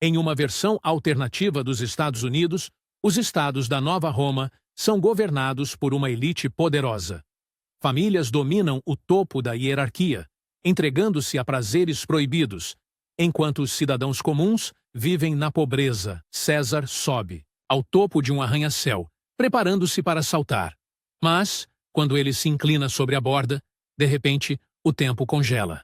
Em uma versão alternativa dos Estados Unidos, os estados da Nova Roma são governados por uma elite poderosa. Famílias dominam o topo da hierarquia, entregando-se a prazeres proibidos, enquanto os cidadãos comuns vivem na pobreza. César sobe ao topo de um arranha-céu, preparando-se para saltar. Mas, quando ele se inclina sobre a borda, de repente, o tempo congela.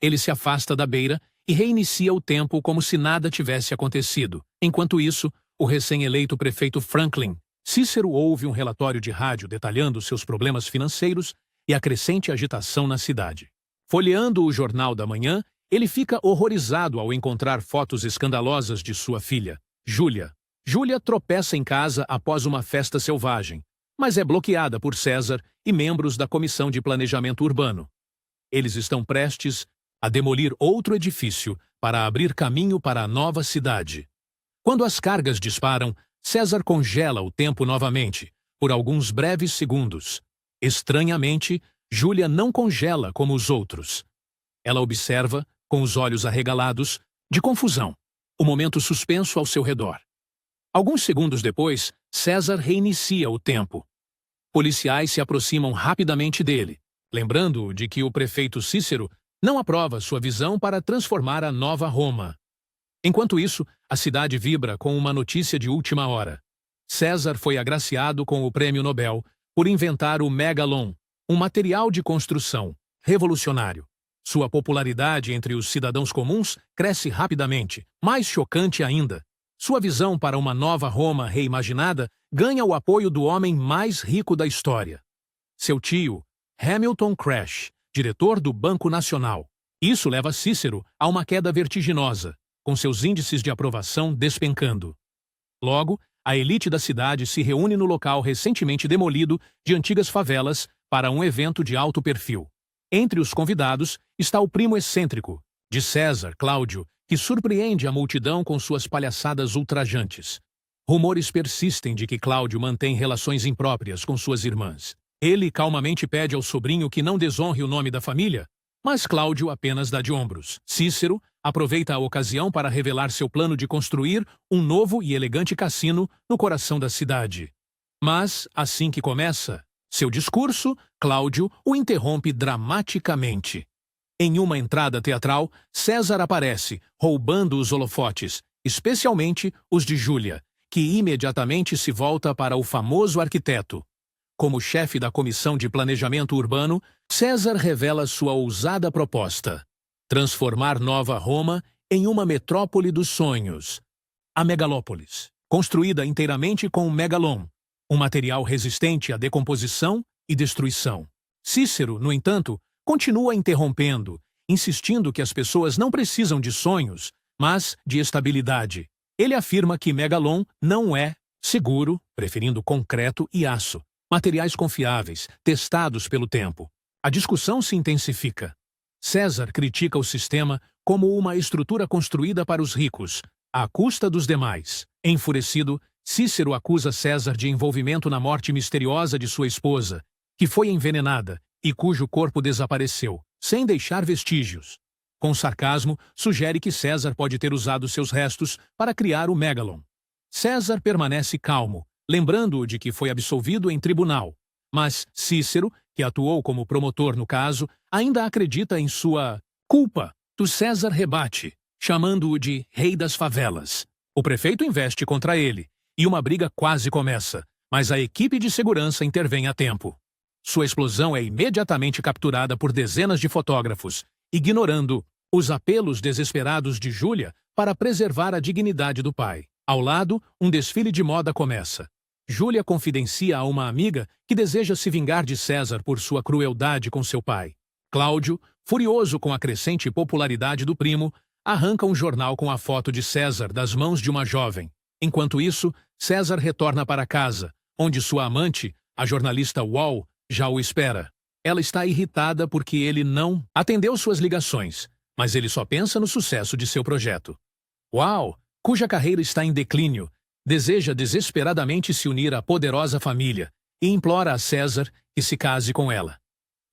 Ele se afasta da beira e reinicia o tempo como se nada tivesse acontecido. Enquanto isso, o recém-eleito prefeito Franklin, Cícero ouve um relatório de rádio detalhando seus problemas financeiros e a crescente agitação na cidade. Folheando o Jornal da Manhã, ele fica horrorizado ao encontrar fotos escandalosas de sua filha, Júlia. Júlia tropeça em casa após uma festa selvagem, mas é bloqueada por César e membros da Comissão de Planejamento Urbano. Eles estão prestes a demolir outro edifício para abrir caminho para a nova cidade. Quando as cargas disparam, César congela o tempo novamente, por alguns breves segundos. Estranhamente, Júlia não congela como os outros. Ela observa, com os olhos arregalados, de confusão, o momento suspenso ao seu redor. Alguns segundos depois, César reinicia o tempo. Policiais se aproximam rapidamente dele, lembrando-o de que o prefeito Cícero não aprova sua visão para transformar a Nova Roma. Enquanto isso, a cidade vibra com uma notícia de última hora. César foi agraciado com o Prêmio Nobel por inventar o Megalon, um material de construção revolucionário. Sua popularidade entre os cidadãos comuns cresce rapidamente. Mais chocante ainda, sua visão para uma nova Roma reimaginada ganha o apoio do homem mais rico da história. Seu tio, Hamilton Crash, diretor do Banco Nacional. Isso leva Cícero a uma queda vertiginosa, com seus índices de aprovação despencando. Logo, a elite da cidade se reúne no local recentemente demolido de antigas favelas para um evento de alto perfil. Entre os convidados está o primo excêntrico de César, Cláudio, que surpreende a multidão com suas palhaçadas ultrajantes. Rumores persistem de que Cláudio mantém relações impróprias com suas irmãs. Ele calmamente pede ao sobrinho que não desonre o nome da família, mas Cláudio apenas dá de ombros. Cícero aproveita a ocasião para revelar seu plano de construir um novo e elegante cassino no coração da cidade. Mas, assim que começa seu discurso, Cláudio o interrompe dramaticamente. Em uma entrada teatral, César aparece, roubando os holofotes, especialmente os de Júlia, que imediatamente se volta para o famoso arquiteto. Como chefe da Comissão de Planejamento Urbano, César revela sua ousada proposta: transformar Nova Roma em uma metrópole dos sonhos, a Megalópolis, construída inteiramente com o megalon, um material resistente à decomposição e destruição. Cícero, no entanto, continua interrompendo, insistindo que as pessoas não precisam de sonhos, mas de estabilidade. Ele afirma que megalon não é seguro, preferindo concreto e aço, materiais confiáveis, testados pelo tempo. A discussão se intensifica. César critica o sistema como uma estrutura construída para os ricos, à custa dos demais. Enfurecido, Cícero acusa César de envolvimento na morte misteriosa de sua esposa, que foi envenenada e cujo corpo desapareceu, sem deixar vestígios. Com sarcasmo, sugere que César pode ter usado seus restos para criar o megalon. César permanece calmo, lembrando-o de que foi absolvido em tribunal. Mas Cícero, que atuou como promotor no caso, ainda acredita em sua culpa. César rebate, chamando-o de rei das favelas. O prefeito investe contra ele, e uma briga quase começa, mas a equipe de segurança intervém a tempo. Sua explosão é imediatamente capturada por dezenas de fotógrafos, ignorando os apelos desesperados de Júlia para preservar a dignidade do pai. Ao lado, um desfile de moda começa. Júlia confidencia a uma amiga que deseja se vingar de César por sua crueldade com seu pai. Cláudio, furioso com a crescente popularidade do primo, arranca um jornal com a foto de César das mãos de uma jovem. Enquanto isso, César retorna para casa, onde sua amante, a jornalista Wall, já o espera. Ela está irritada porque ele não atendeu suas ligações, mas ele só pensa no sucesso de seu projeto. Wall, cuja carreira está em declínio, deseja desesperadamente se unir à poderosa família e implora a César que se case com ela.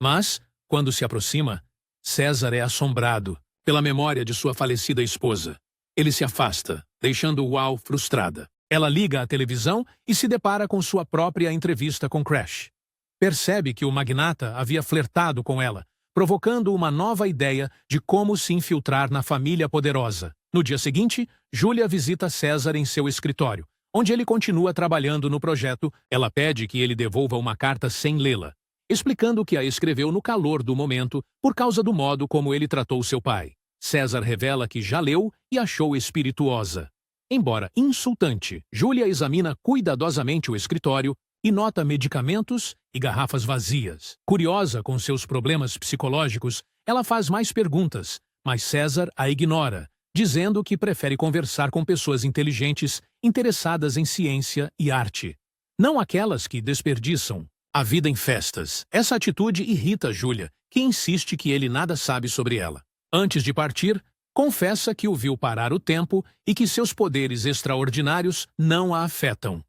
Mas, quando se aproxima, César é assombrado pela memória de sua falecida esposa. Ele se afasta, deixando Wow frustrada. Ela liga à televisão e se depara com sua própria entrevista com Crash. Percebe que o magnata havia flertado com ela, provocando uma nova ideia de como se infiltrar na família poderosa. No dia seguinte, Julia visita César em seu escritório, onde ele continua trabalhando no projeto. Ela pede que ele devolva uma carta sem lê-la, explicando que a escreveu no calor do momento por causa do modo como ele tratou seu pai. César revela que já leu e achou espirituosa. Embora insultante, Julia examina cuidadosamente o escritório e nota medicamentos e garrafas vazias. Curiosa com seus problemas psicológicos, ela faz mais perguntas, mas César a ignora, dizendo que prefere conversar com pessoas inteligentes interessadas em ciência e arte, não aquelas que desperdiçam a vida em festas. Essa atitude irrita Julia, que insiste que ele nada sabe sobre ela. Antes de partir, confessa que o viu parar o tempo e que seus poderes extraordinários não a afetam.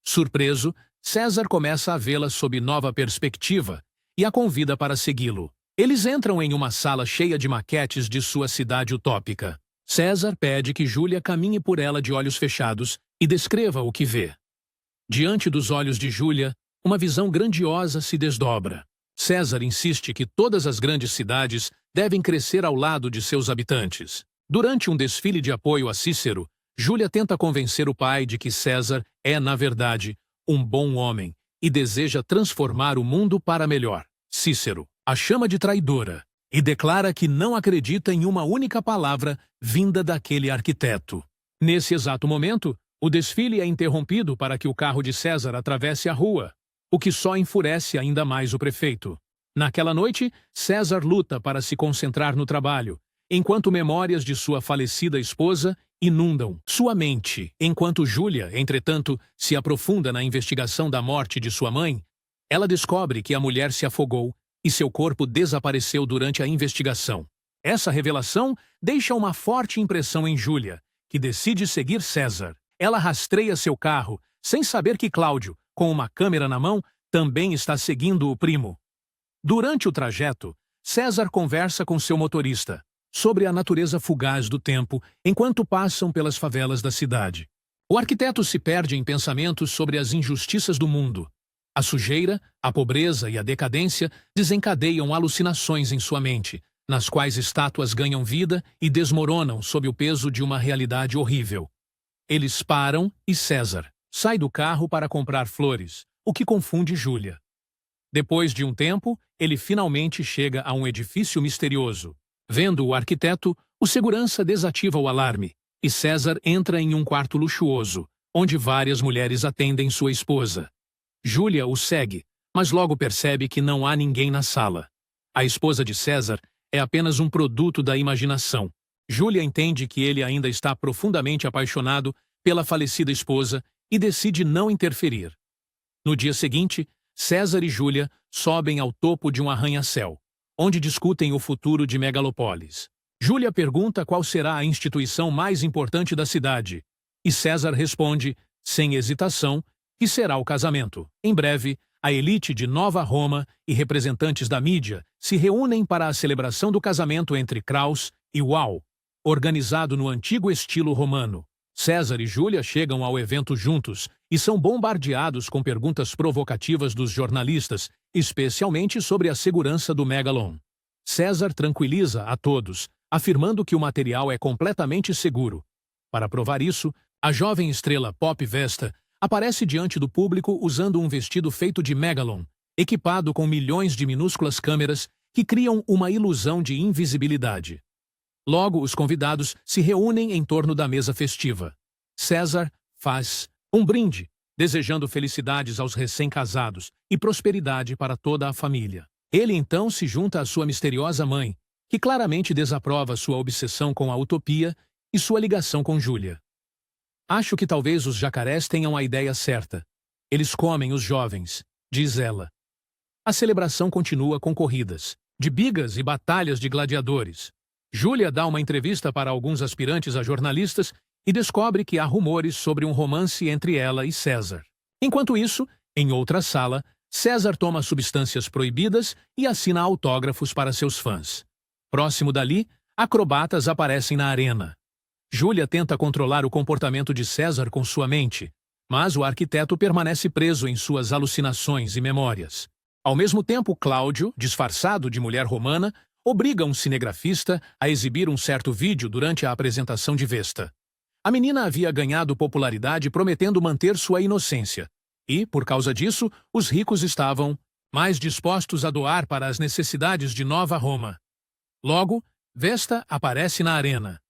Surpreso, César começa a vê-la sob nova perspectiva e a convida para segui-lo. Eles entram em uma sala cheia de maquetes de sua cidade utópica. César pede que Julia caminhe por ela de olhos fechados e descreva o que vê. Diante dos olhos de Julia, uma visão grandiosa se desdobra. César insiste que todas as grandes cidades devem crescer ao lado de seus habitantes. Durante um desfile de apoio a Cícero, Julia tenta convencer o pai de que César é, na verdade, um bom homem e deseja transformar o mundo para melhor. Cícero a chama de traidora e declara que não acredita em uma única palavra vinda daquele arquiteto. Nesse exato momento, o desfile é interrompido para que o carro de César atravesse a rua, o que só enfurece ainda mais o prefeito. Naquela noite, César luta para se concentrar no trabalho, enquanto memórias de sua falecida esposa inundam sua mente. Enquanto Julia, entretanto, se aprofunda na investigação da morte de sua mãe, ela descobre que a mulher se afogou e seu corpo desapareceu durante a investigação. Essa revelação deixa uma forte impressão em Julia, que decide seguir César. Ela rastreia seu carro, sem saber que Cláudio, com uma câmera na mão, também está seguindo o primo. Durante o trajeto, César conversa com seu motorista sobre a natureza fugaz do tempo enquanto passam pelas favelas da cidade. O arquiteto se perde em pensamentos sobre as injustiças do mundo. A sujeira, a pobreza e a decadência desencadeiam alucinações em sua mente, nas quais estátuas ganham vida e desmoronam sob o peso de uma realidade horrível. Eles param e César sai do carro para comprar flores, o que confunde Julia. Depois de um tempo, ele finalmente chega a um edifício misterioso. Vendo o arquiteto, o segurança desativa o alarme, e César entra em um quarto luxuoso, onde várias mulheres atendem sua esposa. Julia o segue, mas logo percebe que não há ninguém na sala. A esposa de César é apenas um produto da imaginação. Julia entende que ele ainda está profundamente apaixonado pela falecida esposa e decide não interferir. No dia seguinte, César e Julia sobem ao topo de um arranha-céu, onde discutem o futuro de Megalópolis. Julia pergunta qual será a instituição mais importante da cidade, e César responde, sem hesitação, que será o casamento. Em breve, a elite de Nova Roma e representantes da mídia se reúnem para a celebração do casamento entre Kraus e Wow, organizado no antigo estilo romano. César e Julia chegam ao evento juntos e são bombardeados com perguntas provocativas dos jornalistas, especialmente sobre a segurança do Megalon. César tranquiliza a todos, afirmando que o material é completamente seguro. Para provar isso, a jovem estrela pop Vesta aparece diante do público usando um vestido feito de Megalon, equipado com milhões de minúsculas câmeras que criam uma ilusão de invisibilidade. Logo, os convidados se reúnem em torno da mesa festiva. César faz um brinde, desejando felicidades aos recém-casados e prosperidade para toda a família. Ele então se junta à sua misteriosa mãe, que claramente desaprova sua obsessão com a utopia e sua ligação com Julia. Acho que talvez os jacarés tenham a ideia certa. Eles comem os jovens, diz ela. A celebração continua com corridas, de bigas e batalhas de gladiadores. Julia dá uma entrevista para alguns aspirantes a jornalistas e descobre que há rumores sobre um romance entre ela e César. Enquanto isso, em outra sala, César toma substâncias proibidas e assina autógrafos para seus fãs. Próximo dali, acrobatas aparecem na arena. Júlia tenta controlar o comportamento de César com sua mente, mas o arquiteto permanece preso em suas alucinações e memórias. Ao mesmo tempo, Cláudio, disfarçado de mulher romana, obriga um cinegrafista a exibir um certo vídeo durante a apresentação de Vesta. A menina havia ganhado popularidade prometendo manter sua inocência, e, por causa disso, os ricos estavam mais dispostos a doar para as necessidades de Nova Roma. Logo, Vesta aparece na arena.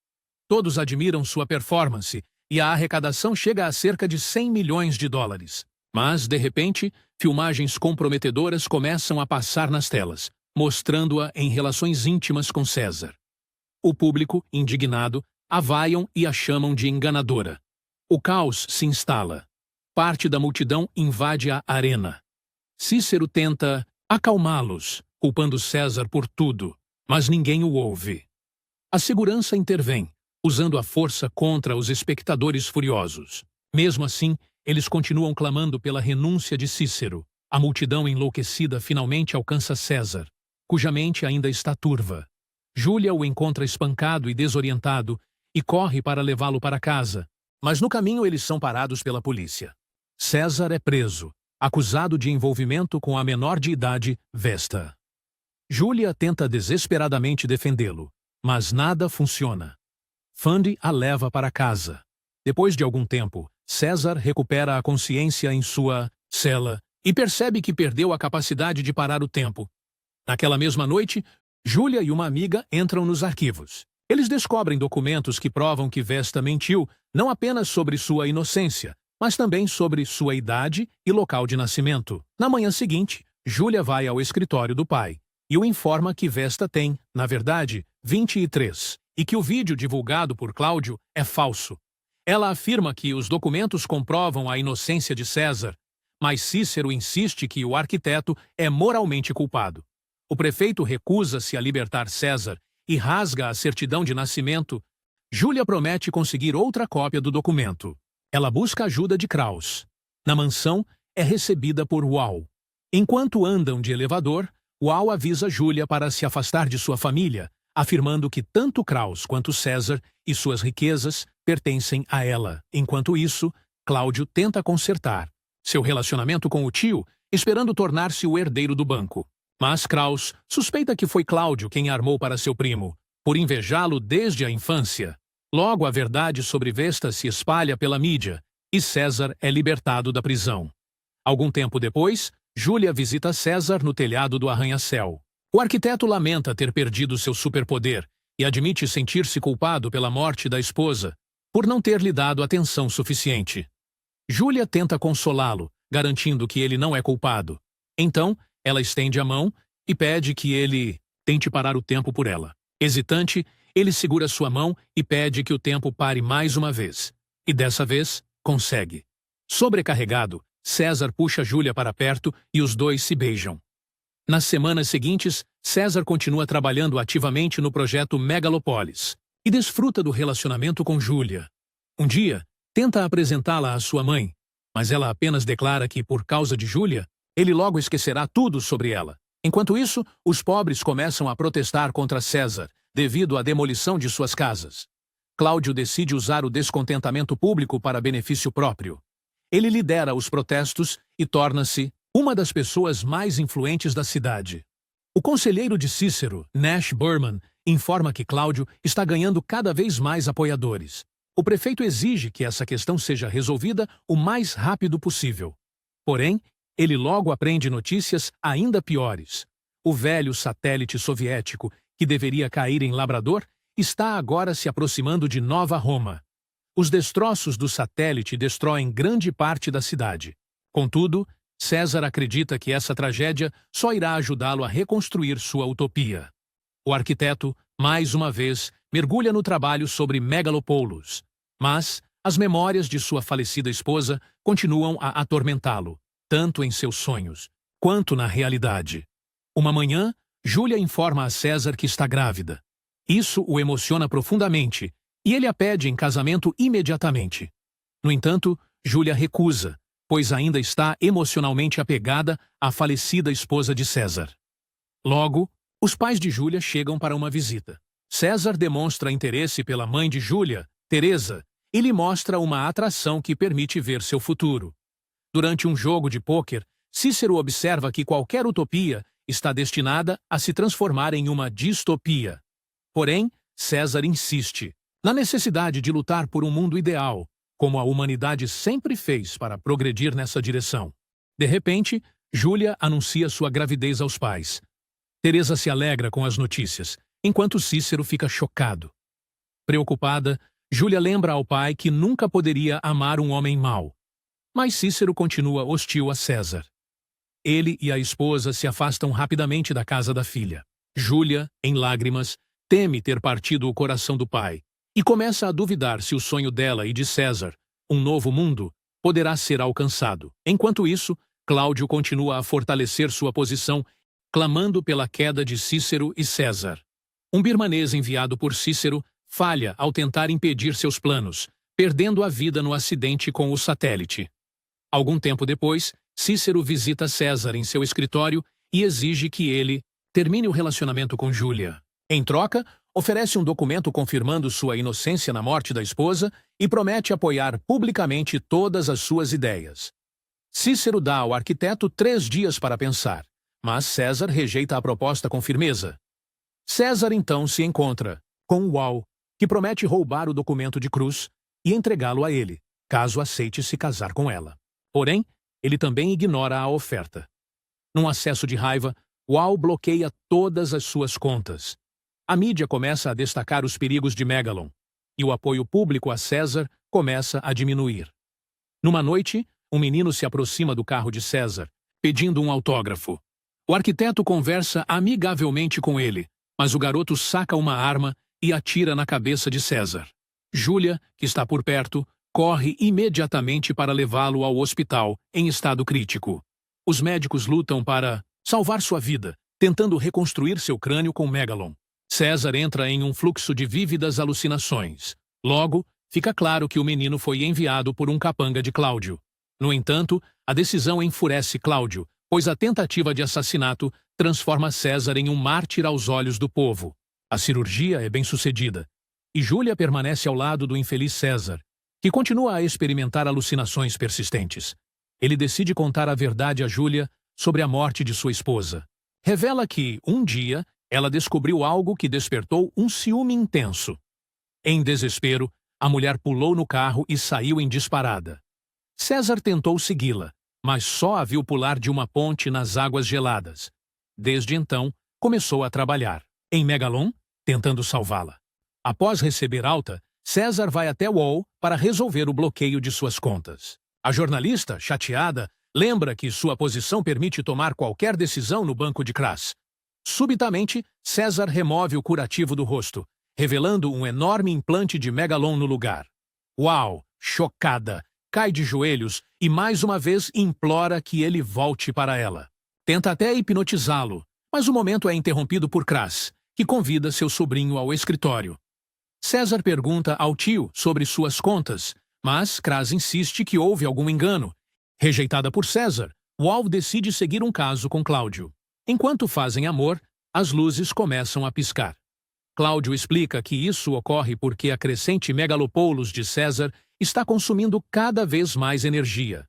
Todos admiram sua performance e a arrecadação chega a cerca de 100 milhões de dólares. Mas, de repente, filmagens comprometedoras começam a passar nas telas, mostrando-a em relações íntimas com César. O público, indignado, a vaiam e a chamam de enganadora. O caos se instala. Parte da multidão invade a arena. Cícero tenta acalmá-los, culpando César por tudo, mas ninguém o ouve. A segurança intervém, usando a força contra os espectadores furiosos. Mesmo assim, eles continuam clamando pela renúncia de Cícero. A multidão enlouquecida finalmente alcança César, cuja mente ainda está turva. Júlia o encontra espancado e desorientado e corre para levá-lo para casa, mas no caminho eles são parados pela polícia. César é preso, acusado de envolvimento com a menor de idade, Vesta. Júlia tenta desesperadamente defendê-lo, mas nada funciona. Fundy a leva para casa. Depois de algum tempo, César recupera a consciência em sua cela e percebe que perdeu a capacidade de parar o tempo. Naquela mesma noite, Júlia e uma amiga entram nos arquivos. Eles descobrem documentos que provam que Vesta mentiu não apenas sobre sua inocência, mas também sobre sua idade e local de nascimento. Na manhã seguinte, Júlia vai ao escritório do pai e o informa que Vesta tem, na verdade, 23, e que o vídeo divulgado por Cláudio é falso. Ela afirma que os documentos comprovam a inocência de César, mas Cícero insiste que o arquiteto é moralmente culpado. O prefeito recusa-se a libertar César e rasga a certidão de nascimento. Júlia promete conseguir outra cópia do documento. Ela busca a ajuda de Kraus. Na mansão, é recebida por Uau. Enquanto andam de elevador, Uau avisa Júlia para se afastar de sua família, afirmando que tanto Kraus quanto César e suas riquezas pertencem a ela. Enquanto isso, Cláudio tenta consertar seu relacionamento com o tio, esperando tornar-se o herdeiro do banco. Mas Kraus suspeita que foi Cláudio quem armou para seu primo, por invejá-lo desde a infância. Logo, a verdade sobre Vesta se espalha pela mídia e César é libertado da prisão. Algum tempo depois, Júlia visita César no telhado do arranha-céu. O arquiteto lamenta ter perdido seu superpoder e admite sentir-se culpado pela morte da esposa, por não ter lhe dado atenção suficiente. Júlia tenta consolá-lo, garantindo que ele não é culpado. Então, ela estende a mão e pede que ele tente parar o tempo por ela. Hesitante, ele segura sua mão e pede que o tempo pare mais uma vez. E dessa vez, consegue. Sobrecarregado, César puxa Júlia para perto e os dois se beijam. Nas semanas seguintes, César continua trabalhando ativamente no projeto Megalopolis e desfruta do relacionamento com Júlia. Um dia, tenta apresentá-la à sua mãe, mas ela apenas declara que, por causa de Júlia, ele logo esquecerá tudo sobre ela. Enquanto isso, os pobres começam a protestar contra César, devido à demolição de suas casas. Cláudio decide usar o descontentamento público para benefício próprio. Ele lidera os protestos e torna-se uma das pessoas mais influentes da cidade. O conselheiro de Cícero, Nash Burman, informa que Cláudio está ganhando cada vez mais apoiadores. O prefeito exige que essa questão seja resolvida o mais rápido possível. Porém, ele logo aprende notícias ainda piores. O velho satélite soviético, que deveria cair em Labrador, está agora se aproximando de Nova Roma. Os destroços do satélite destroem grande parte da cidade. Contudo, César acredita que essa tragédia só irá ajudá-lo a reconstruir sua utopia. O arquiteto, mais uma vez, mergulha no trabalho sobre Megalopolis, mas as memórias de sua falecida esposa continuam a atormentá-lo, tanto em seus sonhos quanto na realidade. Uma manhã, Júlia informa a César que está grávida. Isso o emociona profundamente e ele a pede em casamento imediatamente. No entanto, Júlia recusa, pois ainda está emocionalmente apegada à falecida esposa de César. Logo, os pais de Júlia chegam para uma visita. César demonstra interesse pela mãe de Júlia, Teresa, e lhe mostra uma atração que permite ver seu futuro. Durante um jogo de pôquer, Cícero observa que qualquer utopia está destinada a se transformar em uma distopia. Porém, César insiste na necessidade de lutar por um mundo ideal, como a humanidade sempre fez para progredir nessa direção. De repente, Júlia anuncia sua gravidez aos pais. Teresa se alegra com as notícias, enquanto Cícero fica chocado. Preocupada, Júlia lembra ao pai que nunca poderia amar um homem mau. Mas Cícero continua hostil a César. Ele e a esposa se afastam rapidamente da casa da filha. Júlia, em lágrimas, teme ter partido o coração do pai e começa a duvidar se o sonho dela e de César, um novo mundo, poderá ser alcançado. Enquanto isso, Cláudio continua a fortalecer sua posição, clamando pela queda de Cícero e César. Um birmanês enviado por Cícero falha ao tentar impedir seus planos, perdendo a vida no acidente com o satélite. Algum tempo depois, Cícero visita César em seu escritório e exige que ele termine o relacionamento com Júlia. Em troca, oferece um documento confirmando sua inocência na morte da esposa e promete apoiar publicamente todas as suas ideias. Cícero dá ao arquiteto 3 dias para pensar, mas César rejeita a proposta com firmeza. César então se encontra com Uau, que promete roubar o documento de Cruz e entregá-lo a ele, caso aceite se casar com ela. Porém, ele também ignora a oferta. Num acesso de raiva, Uau bloqueia todas as suas contas. A mídia começa a destacar os perigos de Megalon, e o apoio público a César começa a diminuir. Numa noite, um menino se aproxima do carro de César, pedindo um autógrafo. O arquiteto conversa amigavelmente com ele, mas o garoto saca uma arma e atira na cabeça de César. Júlia, que está por perto, corre imediatamente para levá-lo ao hospital, em estado crítico. Os médicos lutam para salvar sua vida, tentando reconstruir seu crânio com Megalon. César entra em um fluxo de vívidas alucinações. Logo, fica claro que o menino foi enviado por um capanga de Cláudio. No entanto, a decisão enfurece Cláudio, pois a tentativa de assassinato transforma César em um mártir aos olhos do povo. A cirurgia é bem-sucedida, e Júlia permanece ao lado do infeliz César, que continua a experimentar alucinações persistentes. Ele decide contar a verdade a Júlia sobre a morte de sua esposa. Revela que, um dia, ela descobriu algo que despertou um ciúme intenso. Em desespero, a mulher pulou no carro e saiu em disparada. César tentou segui-la, mas só a viu pular de uma ponte nas águas geladas. Desde então, começou a trabalhar em Megalon, tentando salvá-la. Após receber alta, César vai até Wall para resolver o bloqueio de suas contas. A jornalista, chateada, lembra que sua posição permite tomar qualquer decisão no banco de Cras. Subitamente, César remove o curativo do rosto, revelando um enorme implante de Megalon no lugar. Uau! Chocada, cai de joelhos e mais uma vez implora que ele volte para ela. Tenta até hipnotizá-lo, mas o momento é interrompido por Cras, que convida seu sobrinho ao escritório. César pergunta ao tio sobre suas contas, mas Cras insiste que houve algum engano. Rejeitada por César, Uau decide seguir um caso com Cláudio. Enquanto fazem amor, as luzes começam a piscar. Cláudio explica que isso ocorre porque a crescente megalopoulos de César está consumindo cada vez mais energia.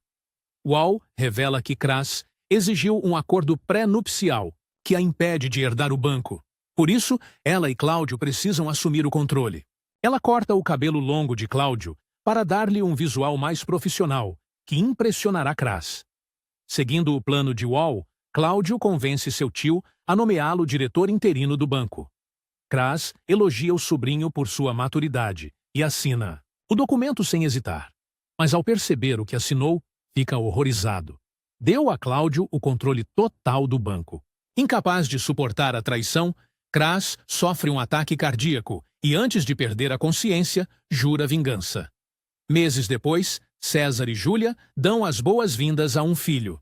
Uau revela que Cras exigiu um acordo pré-nupcial que a impede de herdar o banco. Por isso, ela e Cláudio precisam assumir o controle. Ela corta o cabelo longo de Cláudio para dar-lhe um visual mais profissional, que impressionará Cras. Seguindo o plano de Uau, Cláudio convence seu tio a nomeá-lo diretor interino do banco. Cras elogia o sobrinho por sua maturidade e assina o documento sem hesitar. Mas ao perceber o que assinou, fica horrorizado. Deu a Cláudio o controle total do banco. Incapaz de suportar a traição, Cras sofre um ataque cardíaco e, antes de perder a consciência, jura vingança. Meses depois, César e Júlia dão as boas-vindas a um filho.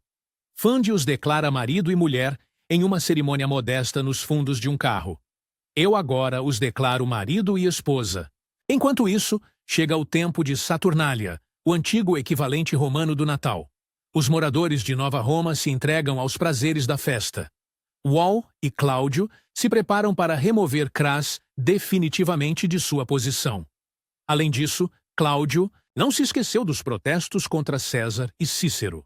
Fande os declara marido e mulher em uma cerimônia modesta nos fundos de um carro. Eu agora os declaro marido e esposa. Enquanto isso, chega o tempo de Saturnália, o antigo equivalente romano do Natal. Os moradores de Nova Roma se entregam aos prazeres da festa. Wall e Cláudio se preparam para remover Cras definitivamente de sua posição. Além disso, Cláudio não se esqueceu dos protestos contra César e Cícero.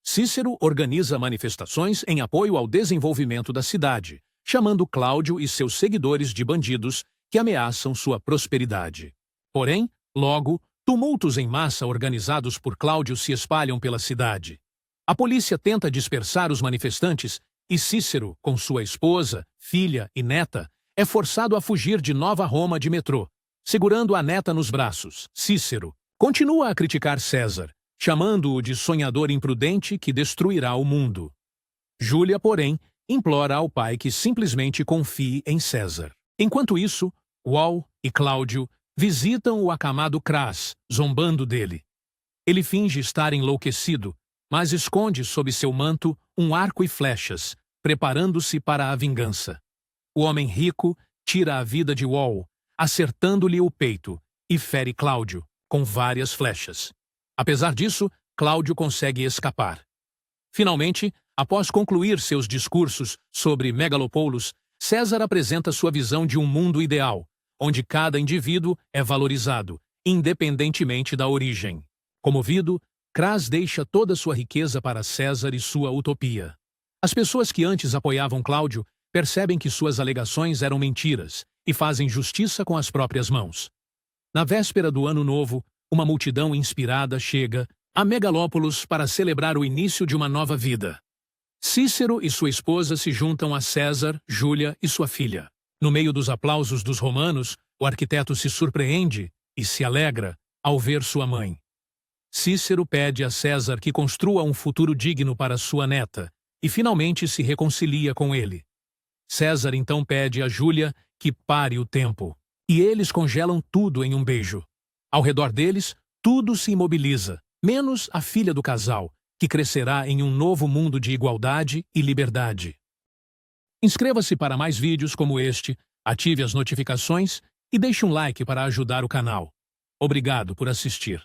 Cícero organiza manifestações em apoio ao desenvolvimento da cidade, chamando Cláudio e seus seguidores de bandidos que ameaçam sua prosperidade. Porém, logo, tumultos em massa organizados por Cláudio se espalham pela cidade. A polícia tenta dispersar os manifestantes e Cícero, com sua esposa, filha e neta, é forçado a fugir de Nova Roma de metrô, segurando a neta nos braços. Cícero continua a criticar César, chamando-o de sonhador imprudente que destruirá o mundo. Júlia, porém, implora ao pai que simplesmente confie em César. Enquanto isso, Wall e Cláudio visitam o acamado Cras, zombando dele. Ele finge estar enlouquecido, mas esconde sob seu manto um arco e flechas, preparando-se para a vingança. O homem rico tira a vida de Wall, acertando-lhe o peito, e fere Cláudio, com várias flechas. Apesar disso, Cláudio consegue escapar. Finalmente, após concluir seus discursos sobre Megalopoulos, César apresenta sua visão de um mundo ideal, onde cada indivíduo é valorizado, independentemente da origem. Comovido, Cras deixa toda sua riqueza para César e sua utopia. As pessoas que antes apoiavam Cláudio percebem que suas alegações eram mentiras e fazem justiça com as próprias mãos. Na véspera do Ano Novo, uma multidão inspirada chega a Megalópolis para celebrar o início de uma nova vida. Cícero e sua esposa se juntam a César, Júlia e sua filha. No meio dos aplausos dos romanos, o arquiteto se surpreende e se alegra ao ver sua mãe. Cícero pede a César que construa um futuro digno para sua neta e finalmente se reconcilia com ele. César então pede a Júlia que pare o tempo, e eles congelam tudo em um beijo. Ao redor deles, tudo se imobiliza, menos a filha do casal, que crescerá em um novo mundo de igualdade e liberdade. Inscreva-se para mais vídeos como este, ative as notificações e deixe um like para ajudar o canal. Obrigado por assistir.